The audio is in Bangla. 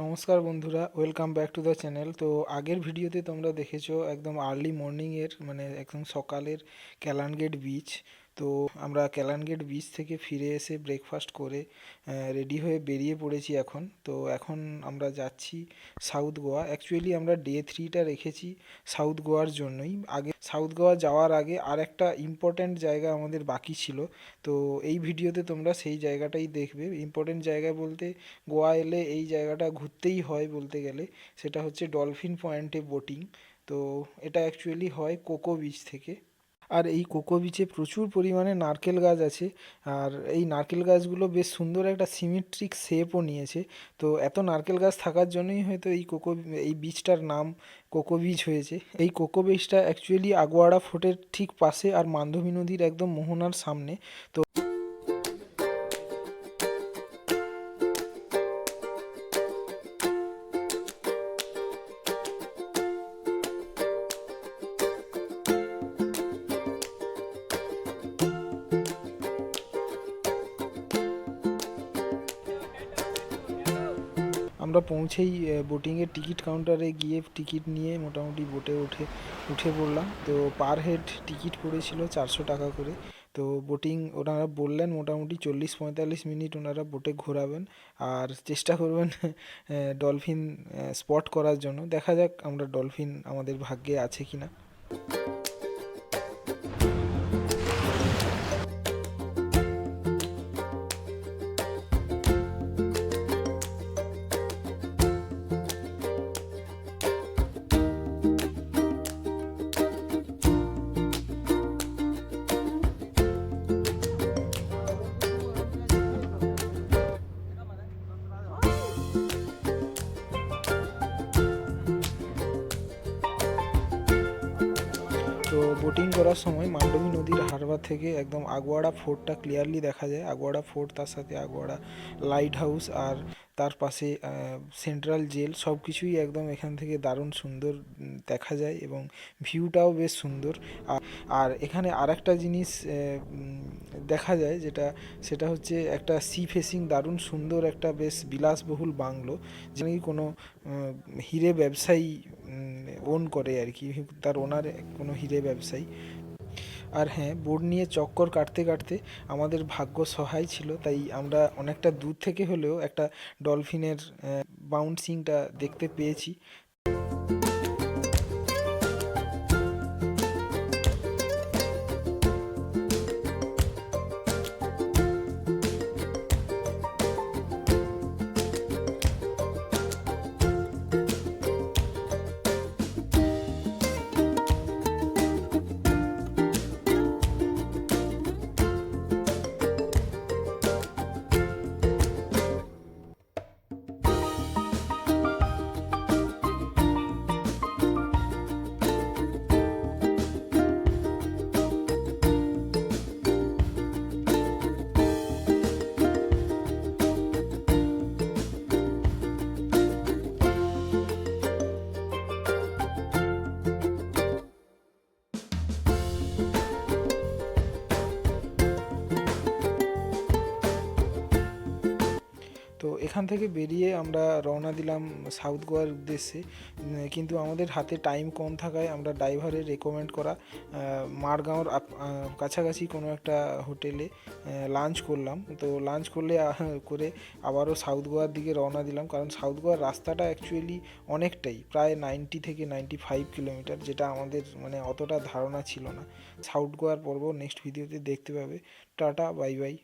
নমস্কার বন্ধুরা, welcome back to the channel. তো আগের ভিডিওতে তোমরা দেখেছো একদম আর্লি মর্নিংয়ের মানে একদম সকালের ক্যালান গেট বিচ। তো আমরা ক্যালান গেট বিচ থেকে ফিরে এসে ব্রেকফাস্ট করে রেডি হয়ে বেরিয়ে পড়েছি এখন। তো এখন আমরা যাচ্ছি সাউথ গোয়া। অ্যাকচুয়ালি আমরা ডে 3টা রেখেছি সাউথ গোয়ার জন্যই। আগে সাউথ গোয়া যাওয়ার আগে আর একটা ইম্পর্ট্যান্ট জায়গা আমাদের বাকি ছিল। তো এই ভিডিওতে তোমরা সেই জায়গাটাই দেখবে। ইম্পর্ট্যান্ট জায়গা বলতে গোয়া এলে এই জায়গাটা ঘুরতেই হয় বলতে গেলে, সেটা হচ্ছে ডলফিন পয়েন্টে বোটিং। তো এটা অ্যাকচুয়ালি হয় কোকো বিচ থেকে। আর এই কোকো বিচে প্রচুর পরিমাণে নারকেল গাছ আছে। আর এই নারকেল গাছগুলো বেশ সুন্দর একটা সিমেট্রিক শেপও নিয়েছে। তো এত নারকেল গাছ থাকার জন্যই হয়তো এই বিচটার নাম কোকো বিচ হয়েছে। এই কোকো বিচটা অ্যাকচুয়ালি আগুয়াড়া ফোর্টের ঠিক পাশে আর মান্ধবী নদীর একদম মোহনার সামনে। তো আমরা পৌঁছেই বোটিংয়ের টিকিট কাউন্টারে গিয়ে টিকিট নিয়ে মোটামুটি বোটে উঠে পড়লাম। তো পার হেড টিকিট পড়েছিল 400 টাকা করে। তো বোটিং ওনারা বললেন মোটামুটি 40-45 মিনিট ওনারা বোটে ঘোরাবেন আর চেষ্টা করবেন ডলফিন স্পট করার জন্য। দেখা যাক আমরা ডলফিন আমাদের ভাগ্যে আছে কিনা। তো বোটিং করার সময় মান্ডবী নদীর হারবার থেকে একদম আগুয়াড়া ফোর্টটা ক্লিয়ারলি দেখা যায়। আগুয়াড়া ফোর্ট, তার সাথে আগুয়াড়া লাইট হাউস, আর তার পাশে সেন্ট্রাল জেল, সব কিছুই একদম এখান থেকে দারুণ সুন্দর দেখা যায় এবং ভিউটাও বেশ সুন্দর। আর এখানে আর একটা জিনিস দেখা যায় সেটা হচ্ছে একটা সি ফেসিং দারুণ সুন্দর একটা বেশ বিলাসবহুল বাংলো, যেখানে কোনো হিরে ব্যবসায়ী ওন করে আর কি, তার ওনার কোনো হিরে ব্যবসায়ী। আর হ্যাঁ, বোর্ড নিয়ে চক্কর কাটতে কাটতে আমাদের ভাগ্য সহায় ছিল, তাই আমরা অনেকটা দূর থেকে হলেও একটা ডলফিনের বাউন্সিংটা দেখতে পেয়েছি। তো এখান থেকে বেরিয়ে আমরা রওনা দিলাম সাউথ গোয়ার উদ্দেশ্যে। কিন্তু আমাদের হাতে টাইম কম থাকায় আমরা ড্রাইভারের রেকমেন্ড করা মারগাঁওর কাছাকাছি কোনো একটা হোটেলে লাঞ্চ করলাম। তো লাঞ্চ করে আবারও সাউথ গোয়ার দিকে রওনা দিলাম, কারণ সাউথ গোয়ার রাস্তাটা অ্যাকচুয়ালি অনেকটাই, প্রায় 90 থেকে 95 কিলোমিটার, যেটা আমাদের মানে অতটা ধারণা ছিল না। সাউথ গোয়ার পর্ব নেক্সট ভিডিওতে দেখতে পাবে। Tata, bye bye.